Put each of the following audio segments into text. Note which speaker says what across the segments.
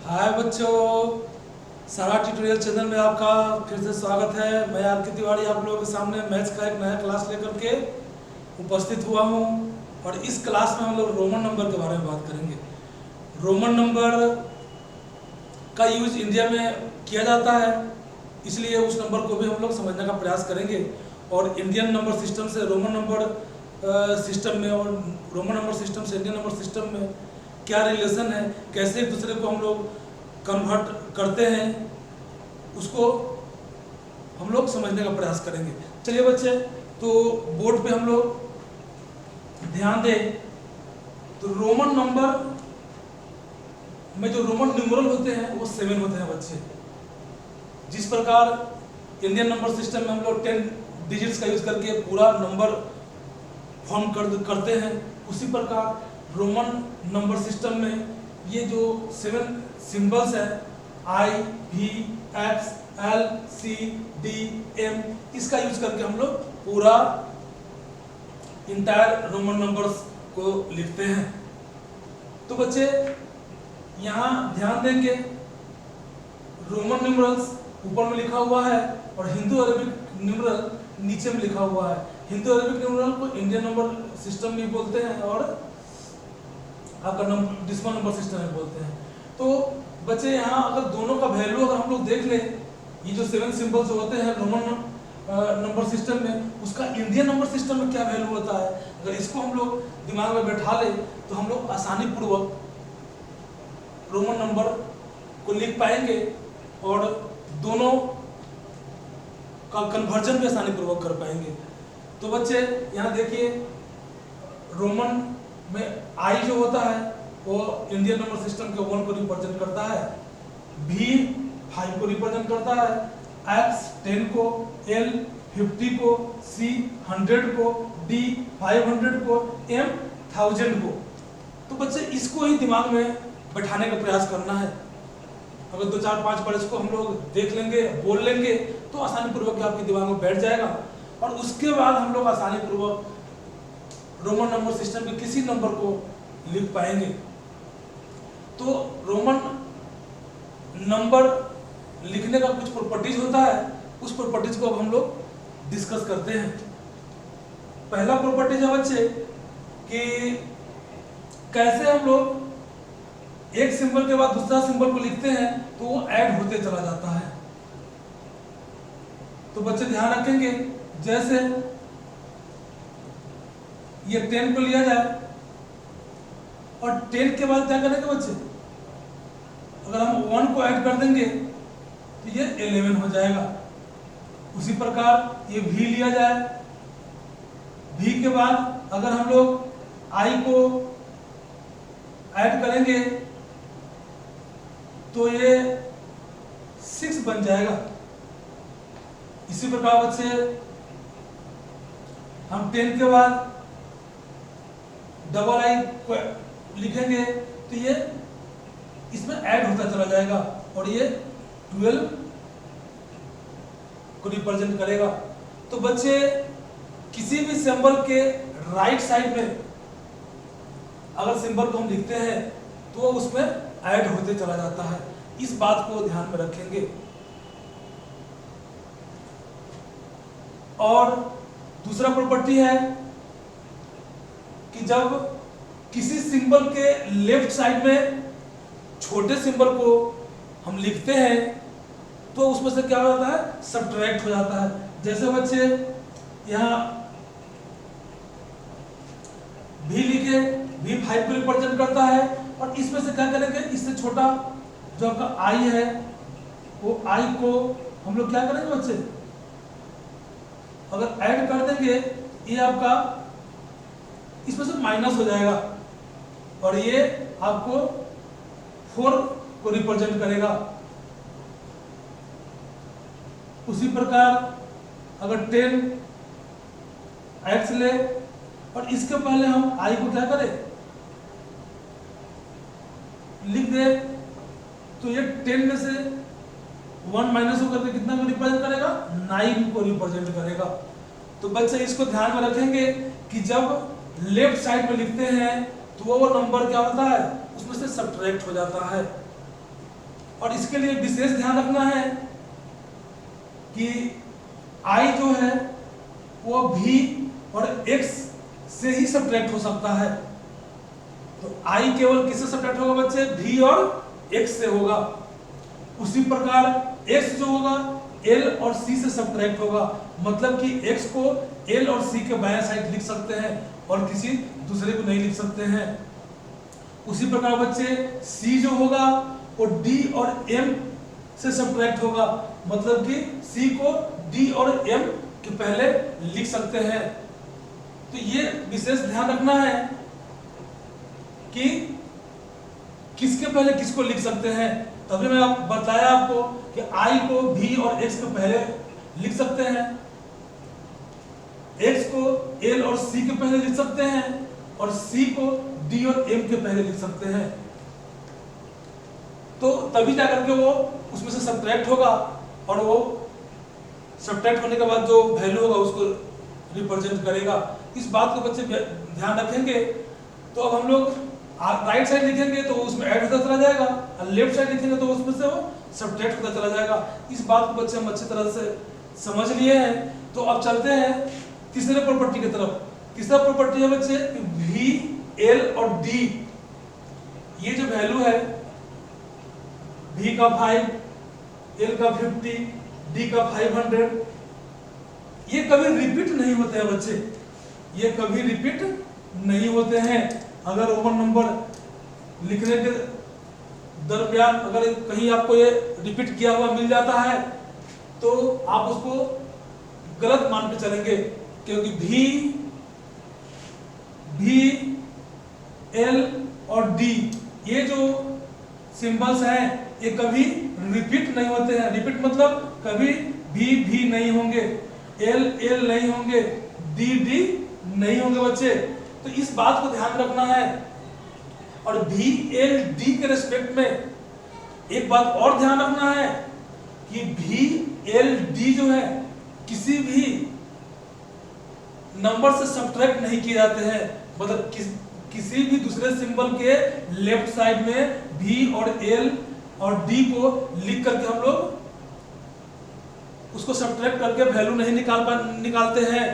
Speaker 1: हाय बच्चों, सारा tutorial channel में आपका फिर से स्वागत है। मैं आर.के. तिवारी आप लोगों के सामने मैथ्स का एक नया क्लास लेकर के उपस्थित हुआ हूँ। और इस क्लास में हम लोग रोमन नंबर के बारे में बात करेंगे। रोमन नंबर का यूज इंडिया में किया जाता है, इसलिए उस नंबर को भी हम लोग समझने का प्रयास करेंगे। और इंडियन नंबर सिस्टम से रोमन नंबर सिस्टम में और रोमन नंबर सिस्टम से इंडियन नंबर सिस्टम में क्या रिलेशन है, कैसे एक दूसरे को हम लोग कन्वर्ट करते हैं, उसको हम लोग समझने का प्रयास करेंगे। चलिए बच्चे, तो बोर्ड पे हम लोग ध्यान दें तो रोमन नंबर में जो रोमन न्यूमरल होते हैं वो 7 होते हैं बच्चे। जिस प्रकार इंडियन नंबर सिस्टम में हम लोग 10 डिजिट्स का यूज करके पूरा नंबर फॉर्म करते हैं, उसी प्रकार रोमन नंबर सिस्टम में ये जो 7 सिंबल्स है I, V, X, L, C, D, M, इसका यूज करके हम लोग पूरा इंटायर रोमन नंबर्स को लिखते हैं। तो बच्चे यहाँ ध्यान देंगे, रोमन न्यूमरल्स ऊपर में लिखा हुआ है और हिंदू अरेबिक न्यूमरल नीचे में लिखा हुआ है। हिंदू अरेबिक न्यूमरल को इंडियन नंबर सिस्टम भी बोलते हैं और आपका डेसिमल नंबर सिस्टम में बोलते हैं। तो बच्चे यहाँ अगर दोनों का वैल्यू अगर हम लोग देख लें, ये जो 7 सिंबल्स होते हैं रोमन नंबर सिस्टम में, उसका इंडियन नंबर सिस्टम में क्या वैल्यू होता है, अगर इसको हम लोग दिमाग में बैठा ले तो हम लोग आसानी पूर्वक रोमन नंबर को लिख पाएंगे और दोनों का कन्वर्जन भी आसानी पूर्वक कर पाएंगे। तो बच्चे यहाँ देखिए, रोमन में आई जो होता है वो इंडियन नंबर सिस्टम के 1 को रिप्रेजेंट करता है, V 5 को रिप्रेजेंट करता है, X 10 को, L 50 को, C 100 को, D 500 को, M 1000 को। तो बच्चे इसको ही दिमाग में बैठाने का प्रयास करना है। अगर 2 4 5 बार इसको हम लोग देख लेंगे, बोल लेंगे तो आसानी पूर्वक आपके दिमाग में बैठ जाएगा और उसके बाद हम लोग आसानी पूर्वक रोमन नंबर सिस्टम के किसी नंबर को लिख पाएंगे। तो रोमन नंबर लिखने का कुछ प्रॉपर्टीज होता है, उस प्रॉपर्टीज को अब हम लोग डिस्कस करते हैं। पहला प्रॉपर्टीज है बच्चे कि कैसे हम लोग एक सिंबल के बाद दूसरा सिंबल को लिखते हैं तो वो ऐड होते चला जाता है। तो बच्चे ध्यान रखेंगे, जैसे ये 10 को लिया जाए और 10 के बाद क्या करेंगे बच्चे, अगर हम 1 को ऐड कर देंगे तो ये 11 हो जाएगा। उसी प्रकार ये V लिया जाए, V के बाद अगर हम लोग I को ऐड करेंगे तो ये 6 बन जाएगा। इसी प्रकार बच्चे हम 10 के बाद डबल I को लिखेंगे तो ये इसमें ऐड होता चला जाएगा और ये 12 को रिप्रेजेंट करेगा। तो बच्चे किसी भी सिंबल के राइट साइड में अगर सिंबल को हम लिखते हैं तो वो उसमें ऐड होते चला जाता है। इस बात को ध्यान में रखेंगे। और दूसरा प्रॉपर्टी है कि जब किसी सिंबल के लेफ्ट साइड में छोटे सिंबल को हम लिखते हैं तो उसमें से क्या हो जाता है, सब्ट्रैक्ट हो जाता है। जैसे बच्चे यहाँ V लिखे, V 5 को रिप्रेजेंट करता है और इसमें से क्या करेंगे, इससे छोटा जो आपका I है वो I को हम लोग क्या करेंगे बच्चे, अगर ऐड कर देंगे ये आपका इसमें से माइनस हो जाएगा और ये आपको 4 को रिप्रेजेंट करेगा। उसी प्रकार अगर 10 X ले और इसके पहले हम I को क्या करें, लिख दे तो ये 10 में से 1 माइनस होकर के कितना को रिप्रेजेंट करेगा, 9 को रिप्रेजेंट करेगा। तो बच्चे इसको ध्यान में रखेंगे कि जब लेफ्ट साइड में लिखते हैं तो वो नंबर क्या होता है, उसमें से सब्ट्रैक्ट हो जाता है। और इसके लिए विशेष ध्यान रखना है कि आई जो है वो भी और एक्स से ही सब्ट्रैक्ट हो सकता है। तो आई केवल किससे सब्ट्रैक्ट होगा बच्चे? भी और एक्स से होगा। उसी प्रकार एक्स जो होगा एल और सी से सब्ट्रैक्ट होगा, मतलब कि एक्स को एल और सी के बाएं साइड लिख सकते हैं और किसी दूसरे को नहीं लिख सकते हैं। उसी प्रकार बच्चे सी जो होगा वो डी और एम से सब्ट्रैक्ट होगा, मतलब कि सी को डी और एम के पहले लिख सकते हैं। तो ये विशेष ध्यान रखना है कि किसके पहले किसको लिख सकते हैं। तभी मैं बताया आपको कि आई को भी और एक्स के पहले लिख सकते हैं, एक्स को एल और सी के पहले लिख सकते हैं और सी को डी और एम के पहले लिख सकते हैं। तो तभी जाकर के वो उसमें से सब्ट्रैक्ट होगा और वो सब्ट्रैक्ट होने के बाद जो वैल्यू होगा उसको रिप्रेजेंट करेगा। इस बात को बच्चे ध्यान रखेंगे। तो अब हम लोग राइट साइड लिखेंगे तो उसमें ऐड होता चला जाएगा और लेफ्ट साइड लिखेंगे तो उसमें से वो सब्ट्रैक्ट होता चला जाएगा। इस बात को बच्चे हम अच्छी तरह से समझ लिए हैं। तो अब चलते हैं तीसरे प्रॉपर्टी की तरफ। तीसरा प्रॉपर्टी है बच्चे वी एल और डी। ये जो वैल्यू है V का 5, L का 50, D का 500, ये कभी रिपीट नहीं होते हैं बच्चे, ये कभी रिपीट नहीं होते हैं। अगर रोमन नंबर लिखने के दरमियान अगर कहीं आपको ये रिपीट किया हुआ मिल जाता है तो आप उसको गलत मान के चलेंगे, क्योंकि V, L और D ये जो सिंबल्स हैं ये कभी रिपीट नहीं होते हैं। रिपीट मतलब कभी भी नहीं होंगे, एल नहीं होंगे, डी नहीं होंगे बच्चे। तो इस बात को ध्यान रखना है। और भी एल डी के रिस्पेक्ट में एक बात और ध्यान रखना है कि भी एल डी जो है किसी भी नंबर से सब्ट्रैक्ट नहीं किए जाते हैं। मतलब किसी भी दूसरे सिंबल के लेफ्ट साइड में भी और एल और डी को लिख करके हम लोग उसको सब्ट्रैक्ट करके वैल्यू नहीं निकालते हैं,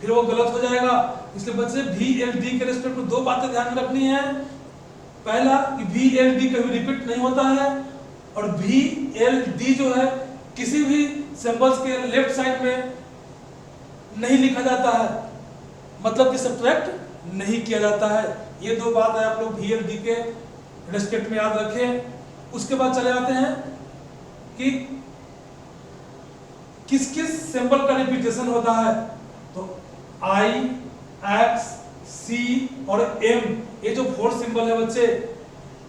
Speaker 1: फिर वो गलत हो जाएगा। इसलिए बच्चे भी एल डी के रिस्पेक्ट में दो बातें ध्यान में रखनी है। पहला कि भी एल डी कभी रिपीट नहीं होता है और भी एल डी जो है किसी भी सिंबल्स के लेफ्ट साइड में नहीं लिखा जाता है, मतलब कि सब्ट्रैक्ट नहीं किया जाता है। ये दो बात है आप लोग भी एल डी के रिस्पेक्ट में याद रखें। उसके बाद चले आते हैं कि किस किस सिंबल का रिपीटेशन होता है। तो आई, एक्स, सी और एम ये जो 4 सिंबल है बच्चे,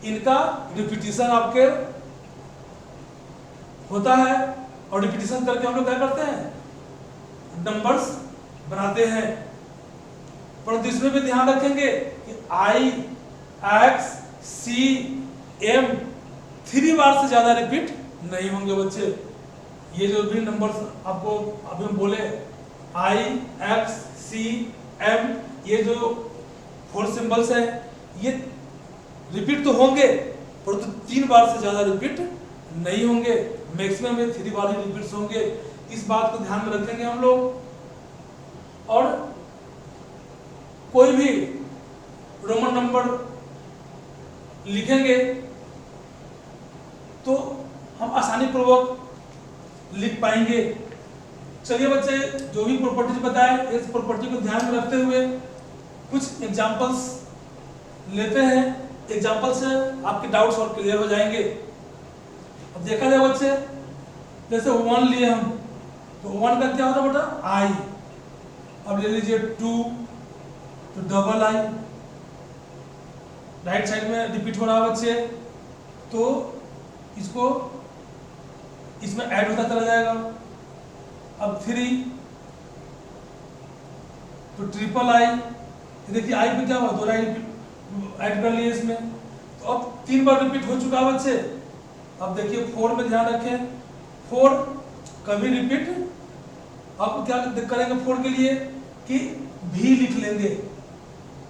Speaker 1: इनका रिपीटेशन आपके होता है और रिपीटेशन करके हम लोग क्या करते हैं, नंबर्स बनाते हैं। परंतु इसमें भी ध्यान रखेंगे कि आई, एक्स, सी, एम 3 बार से ज्यादा रिपीट नहीं होंगे बच्चे। ये जो भी नंबर्स आपको अभी हम बोले आई, एक्स, सी, एम, ये जो 4 सिंबल्स हैं ये रिपीट तो होंगे परंतु 3 बार से ज्यादा रिपीट नहीं होंगे। मैक्सिमम ये 3 बार ही रिपीट्स होंगे। इस बात को ध्यान में रखेंगे हम लोग। और कोई भी रोमन नंबर लिखेंगे तो हम आसानी पूर्वक लिख पाएंगे। चलिए बच्चे जो भी प्रॉपर्टीज बताए इस प्रॉपर्टी को ध्यान में रखते हुए कुछ एग्जांपल्स लेते हैं। एग्जांपल से आपके डाउट्स और क्लियर हो जाएंगे। अब देखा जाए बच्चे, जैसे 1 लिए हम तो 1 का क्या होता है बेटा, आई। अब ले लीजिए 2 तो डबल आई, राइट साइड में रिपीट हो रहा है बच्चे, तो इसको इसमें ऐड होता चला जाएगा। अब 3 तो ट्रिपल आई, देखिए आई पे क्या हुआ, 2 आई ऐड कर लिए इसमें, तो अब 3 बार रिपीट हो चुका है बच्चे। अब देखिए 4 में ध्यान रखें, 4 कभी रिपीट, आप क्या करेंगे 4 के लिए कि भी लिख लेंगे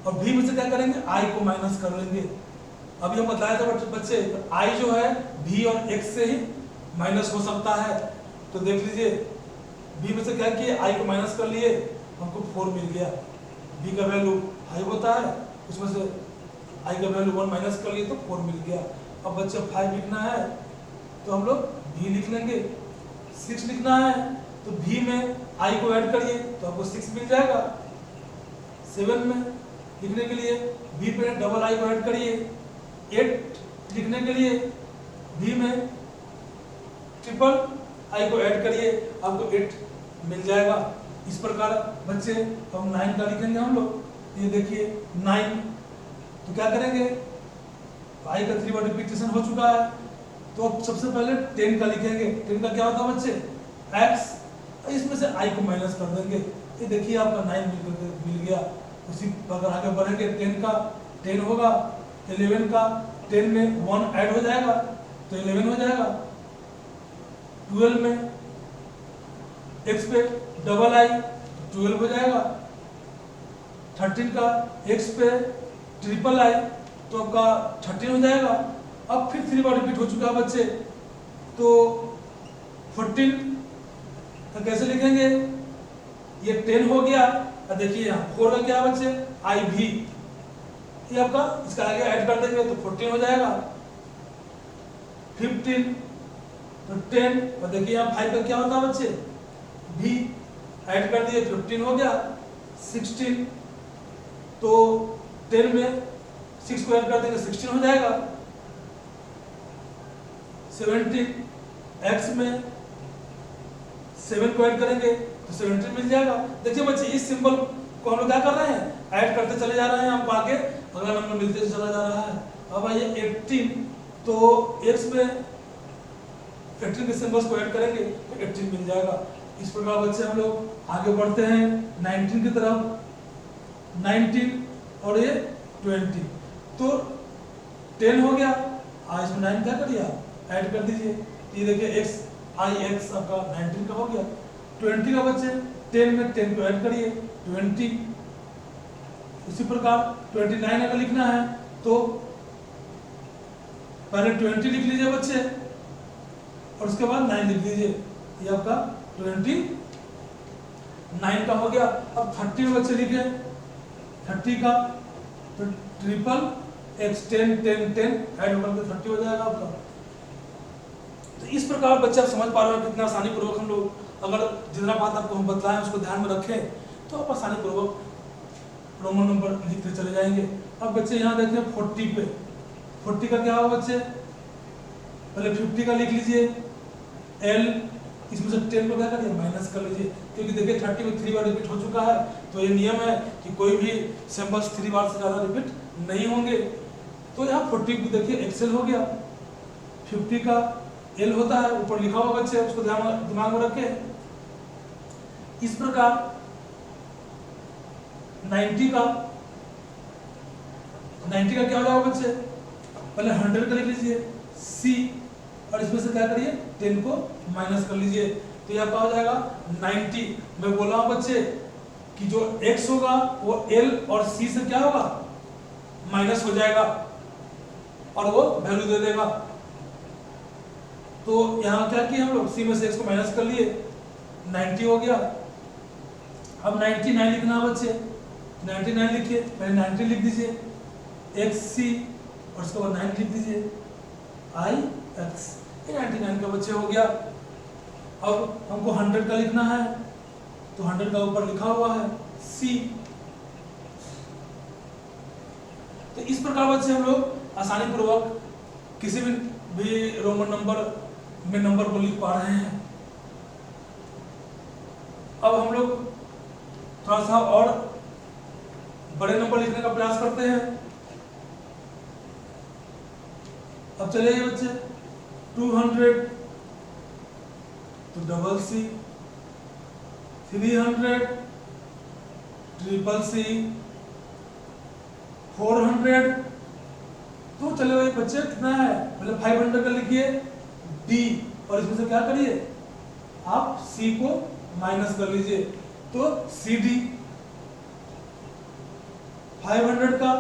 Speaker 1: और भी में से क्या करेंगे, आई को माइनस कर लेंगे। अभी हम बताया था बच्चे आई जो है भी और एक्स से ही माइनस हो सकता है। तो देख लीजिए बी में से क्या किए, आई को माइनस कर लिए, हमको 4 मिल गया। बी का वैल्यू 5 होता है, उसमें से आई का वैल्यू 1 माइनस कर लिए तो 4 मिल गया। अब बच्चे 5 लिखना है तो हम लोग भी लिख लेंगे। 6 लिखना है तो भी में आई को ऐड करिए तो आपको 6 मिल जाएगा। 7 में लिखने के लिए बी पे डबल आई को ऐड करिए। 8 लिखने के लिए बी में ट्रिपल आई को ऐड करिए, आपको 8 मिल जाएगा। इस प्रकार बच्चे हम 9 का लिखेंगे हम लोग। ये देखिए 9, तो क्या करेंगे, आई का 3 बार रिपीटेशन हो चुका है तो अब सबसे पहले 10 का लिखेंगे। 10 का क्या होता है बच्चे, x, इसमें से आई को माइनस कर देंगे। ये देखिए आपका 9 मिल गया। उसी अगर आगे बढ़ेंगे 10 का 10 होगा, 11 का 10 में 1 ऐड हो जाएगा तो 11 हो जाएगा। 12 में x पे डबल आई 12 हो जाएगा। 13 का x पे ट्रिपल आई तो आपका 13 हो जाएगा। अब फिर 3 बार रिपीट हो चुका है बच्चे, तो 14 तो कैसे लिखेंगे, ये 10 हो गया। और देखिए यहाँ 4 का क्या बच्चे, आई भी, ये आपका इसका आगे ऐड कर देंगे तो 14 हो जाएगा। 15 तो 10, और देखिए यहाँ 5 का क्या होता है बच्चे, भी ऐड कर दिए 15 हो गया। 16 तो 10 में 6 को ऐड कर देंगे 16 हो जाएगा। 17 x में 7 को ऐड करेंगे तो 17 मिल जाएगा। देखिए बच्चे इस सिंबल को हम लोग क्या कर रहे हैं, ऐड करते चले जा रहे हैं, हमको आगे अगला नंबर मिलते चला जा रहा है। अब आइए 18, तो x में 18 के सिंबल्स को ऐड करेंगे तो 18 मिल जाएगा। इस प्रकार बच्चे हम लोग आगे बढ़ते हैं 19 की तरफ। 19 और ये 20, तो 10 हो गया, इसमें 9 क्या कर दिया, ऐड कर दीजिए। ये देखिए x आई एक्स आपका 19 का हो गया। 20 का बच्चे 10 में 10 को ऐड करिए 20। इसी प्रकार 29 अगर लिखना है तो पहले 20 लिख लीजिए बच्चे और उसके बाद 9 लिख लीजिए। ये आपका 29 का हो गया। अब 30 में बच्चे लिखे 30 का तो ट्रिपल x 10 10 10 ऐड होकर के 30 हो जाएगा आपका। तो इस प्रकार बच्चे आप समझ पा रहे हो कितना आसानी पूर्वक हम लोग अगर जितना बात आपको हम बतलाएं उसको ध्यान में रखें तो आप आसानी पूर्वक रोमन नंबर लिखते चले जाएंगे। अब बच्चे यहाँ देखें 40 पे, 40 का क्या होगा बच्चे, पहले 50 का लिख लीजिए l, इसमें से 10 को क्या करिए माइनस कर लीजिए, क्योंकि देखिए 30 में 3 बार रिपीट हो चुका है तो ये नियम है कि कोई भी सिंबल्स 3 बार से ज़्यादा रिपीट नहीं होंगे। तो यहाँ 40 को देखिए एक्सेल हो गया। 50 का एल होता है, ऊपर लिखा हुआ बच्चे उसको दिमाग में रखें। इस प्रकार 90 का क्या हो जाएगा बच्चे, पहले 100 का लिख लीजिए सी और इसमें से क्या करिए 10 को माइनस कर लीजिए तो यह क्या हो जाएगा 90। मैं बोल रहा हूं बच्चे कि जो x होगा वो l और c से क्या होगा माइनस हो जाएगा और वो वैल्यू दे देगा। तो यहाँ क्या किया हम लोग, c में से x को माइनस कर लिए 90 हो गया। अब 99 लिखना है बच्चे, 99 लिखिए, पहले 90 लिख दीजिए xc और उसके बाद 9 लिख दीजिए ix। ये 99 का बच्चे हो गया। अब हमको 100 का लिखना है तो 100 का ऊपर लिखा हुआ है c। तो इस प्रकार बच्चे हम लोग आसानी पूर्वक किसी भी रोमन नंबर में नंबर को लिख पा रहे हैं। अब हम लोग थोड़ा सा और बड़े नंबर लिखने का प्रयास करते हैं। अब चलिए बच्चे 200 तो डबल सी, 300 ट्रिपल सी, 400 तो चले भाई बच्चे कितना है, मतलब 500 का लिखिए डी और इसमें से क्या करिए आप सी को माइनस कर लीजिए तो सी डी। 500 का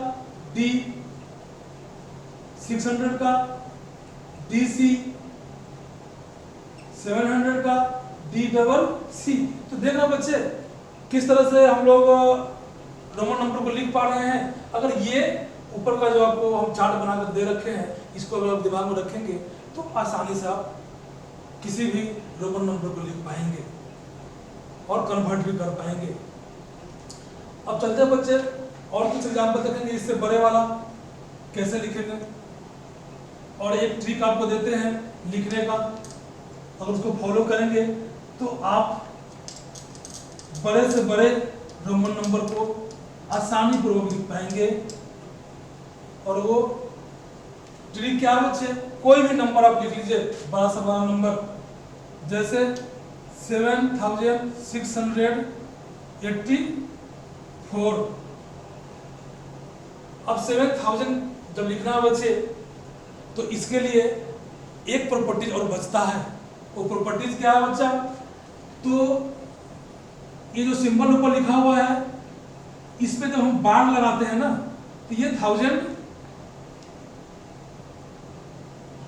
Speaker 1: डी 600 का DC, 700 का DCC। तो देखना बच्चे किस तरह से हम लोग रोमन नंबर को लिख पा रहे हैं। अगर ये ऊपर का जो आपको हम चार्ट बनाकर दे रखे हैं, इसको अगर आप दिमाग में रखेंगे तो आसानी से आप किसी भी रोमन नंबर को लिख पाएंगे और कन्वर्ट भी कर पाएंगे। अब चलते हैं बच्चे और कुछ एग्जाम्पल देखेंगे इससे बड़े वाला कैसे लिखेंगे, और एक ट्रिक आपको देते हैं लिखने का। अगर उसको फॉलो करेंगे तो आप बड़े से बड़े रोमन नंबर को आसानी पूर्वक लिख पाएंगे। और वो ट्रिक क्या बच्चे, कोई भी नंबर आप लिख लीजिए, बड़ा सा बड़ा नंबर, जैसे 7684। अब 7000 जब लिखना है बच्चे तो इसके लिए एक प्रॉपर्टीज और बचता है। वो प्रॉपर्टीज क्या है बच्चा, तो ये जो सिंबल ऊपर लिखा हुआ है इस पे जब हम बार लगाते हैं ना तो ये 1000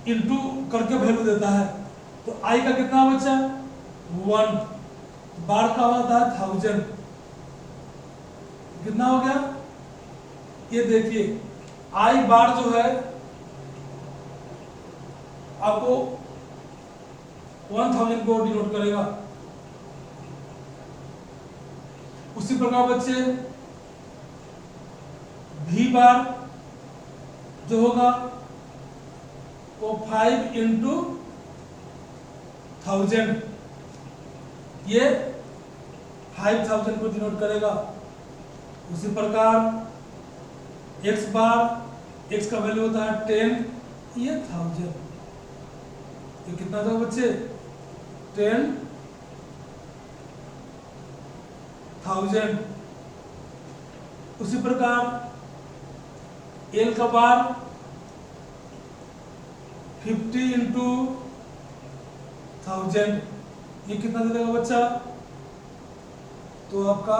Speaker 1: इंटू करके वैल्यू देता है। तो आई का कितना बच्चा 1, बार का होता है 1000, कितना हो गया, ये देखिए आई बार जो है आपको 1000 को डिनोट करेगा। उसी प्रकार बच्चे भी बार जो होगा वो 5 इंटू 1000, ये 5000 को डिनोट करेगा। उसी प्रकार एक्स बार, एक्स का वैल्यू होता है 10, ये 1000, ये कितना था बच्चे 10,000। उसी प्रकार एल का बार 50 इंटू 1000, ये कितना दे देगा बच्चा, तो आपका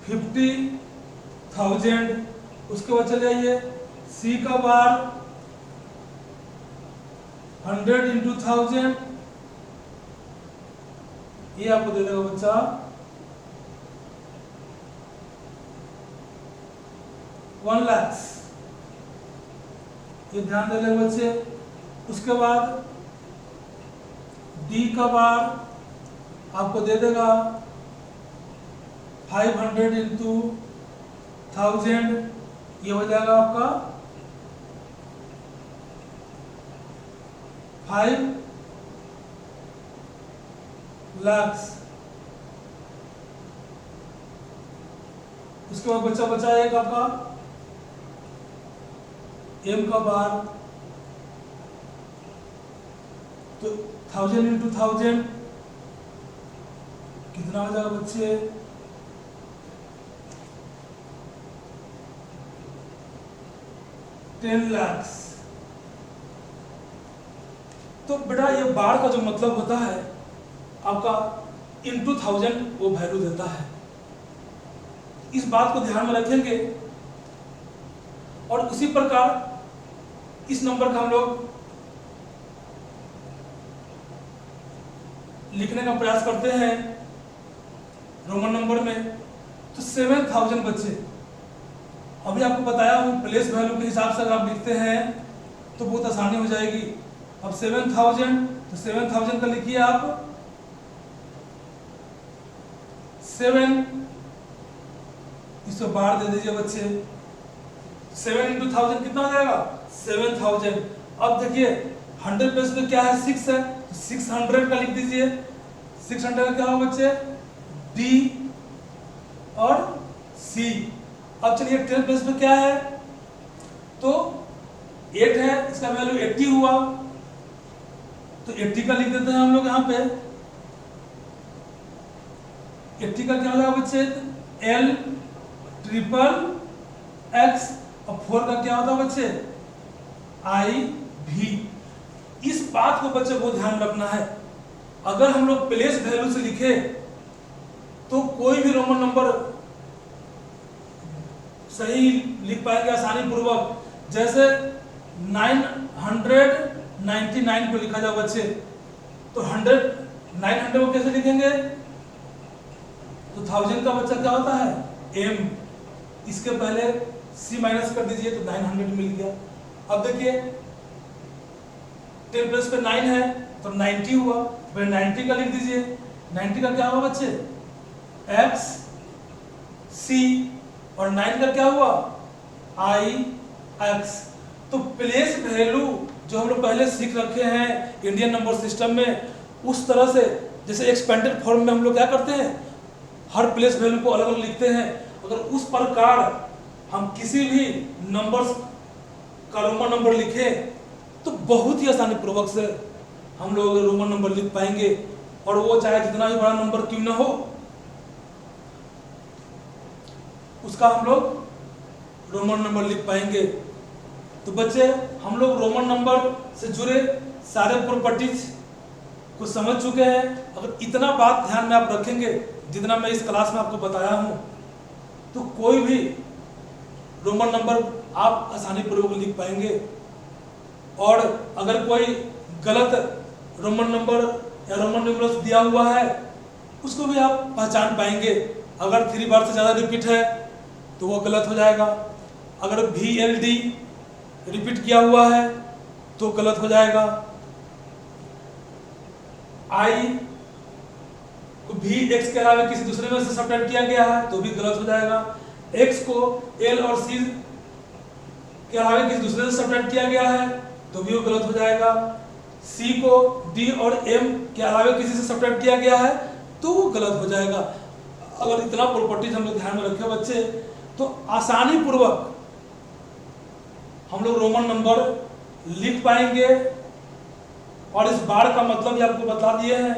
Speaker 1: 50,000। उसके बाद चले जाइए सी का बार 100 इंटू 1000, ये आपको दे देगा बच्चा 1 लाख। ये ध्यान दे लेंगे बच्चे। उसके बाद डी का बार आपको दे देगा 500 इंटू 1000, ये हो जाएगा आपका 5 लाख। उसके बाद बच्चा बचा एक आपका एम का बार, तो 1000 इंटू 1000 कितना हो जाएगा बच्चे 10 लाख। तो बेटा ये बार का जो मतलब होता है आपका इंटू 1000 वो वैल्यू देता है। इस बात को ध्यान में रखेंगे। और उसी प्रकार इस नंबर का हम लोग लिखने का प्रयास करते हैं रोमन नंबर में। तो 7000 बच्चे, अभी आपको बताया हूं प्लेस वैल्यू के हिसाब से अगर आप लिखते हैं तो बहुत आसानी हो जाएगी। अब 7000, तो 7000 का लिखिए आप 7, इसको बार दे दीजिए बच्चे। 7 इंटू 1000 कितना हो जाएगा 7000। अब देखिए 100 प्लस में क्या है 6 है, तो 600 का लिख दीजिए। 600 का क्या होगा बच्चे डी और सी। अब चलिए 10 प्लस में क्या है, तो 8 है, इसका वैल्यू 80 हुआ, तो 80 का लिख देते हैं हम लोग यहाँ पे। 80 का क्या होगा बच्चे L ट्रिपल X, और 4 का क्या होता है बच्चे I V। इस बात को बच्चे को ध्यान रखना है। अगर हम लोग प्लेस वैल्यू से लिखे तो कोई भी रोमन नंबर सही लिख पाएंगे आसानी पूर्वक। जैसे 999 को लिखा जाए बच्चे, तो 900 को कैसे लिखेंगे? तो 1000 का बच्चा क्या होता है? m, इसके पहले c माइनस कर दीजिए तो 900 मिल गया। अब देखिए 10 प्लस पे 9 है तो 90 हुआ, फिर 90 का लिख दीजिए। 90 का क्या हुआ बच्चे? x, c, और 9 का क्या हुआ? i, x। तो प्लेस वैल्यू जो हम लोग पहले सीख रखे हैं इंडियन नंबर सिस्टम में, उस तरह से जैसे एक्सपेंडेड फॉर्म में हम लोग क्या करते हैं, हर प्लेस वैल्यू को अलग अलग लिखते हैं। अगर उस प्रकार हम किसी भी नंबर्स का रोमन नंबर लिखें तो बहुत ही आसानी पूर्वक से हम लोग रोमन नंबर लिख पाएंगे, और वो चाहे जितना ही बड़ा नंबर क्यों ना हो उसका हम लोग रोमन नंबर लिख पाएंगे। तो बच्चे हम लोग रोमन नंबर से जुड़े सारे प्रॉपर्टीज को समझ चुके हैं। अगर इतना बात ध्यान में आप रखेंगे जितना मैं इस क्लास में आपको बताया हूं, तो कोई भी रोमन नंबर आप आसानी पूर्वक लिख पाएंगे। और अगर कोई गलत रोमन नंबर या रोमन न्यूमरल्स दिया हुआ है उसको भी आप पहचान पाएंगे। अगर 3 बार से ज़्यादा रिपीट है तो वो गलत हो जाएगा। अगर VLD रिपीट किया हुआ है तो गलत हो जाएगा। I को भी x के अलावा किसी दूसरे में से सब्ट्रैक्ट किया गया है तो भी गलत हो जाएगा। x को L और C के अलावा किसी दूसरे से सब्ट्रैक्ट किया गया है तो भी वो गलत हो जाएगा। C को D और M के अलावा किसी से सब्ट्रैक्ट किया गया है तो वो गलत हो जाएगा। अगर इतना प्रॉपर्टीज हम लोग ध्यान में रखें बच्चे, तो आसानी पूर्वक हम लोग रोमन नंबर लिख पाएंगे। और इस बार का मतलब भी आपको बता दिए हैं,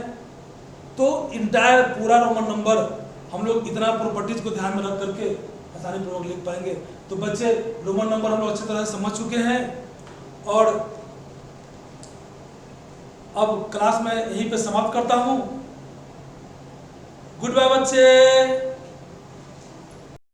Speaker 1: तो इंटायर पूरा रोमन नंबर हम लोग इतना प्रॉपर्टीज को ध्यान में रख करके आसानी पूर्वक लिख पाएंगे। तो बच्चे रोमन नंबर हम लोग अच्छी तरह से समझ चुके हैं, और अब क्लास में यहीं पे समाप्त करता हूं। गुड बाय बच्चे।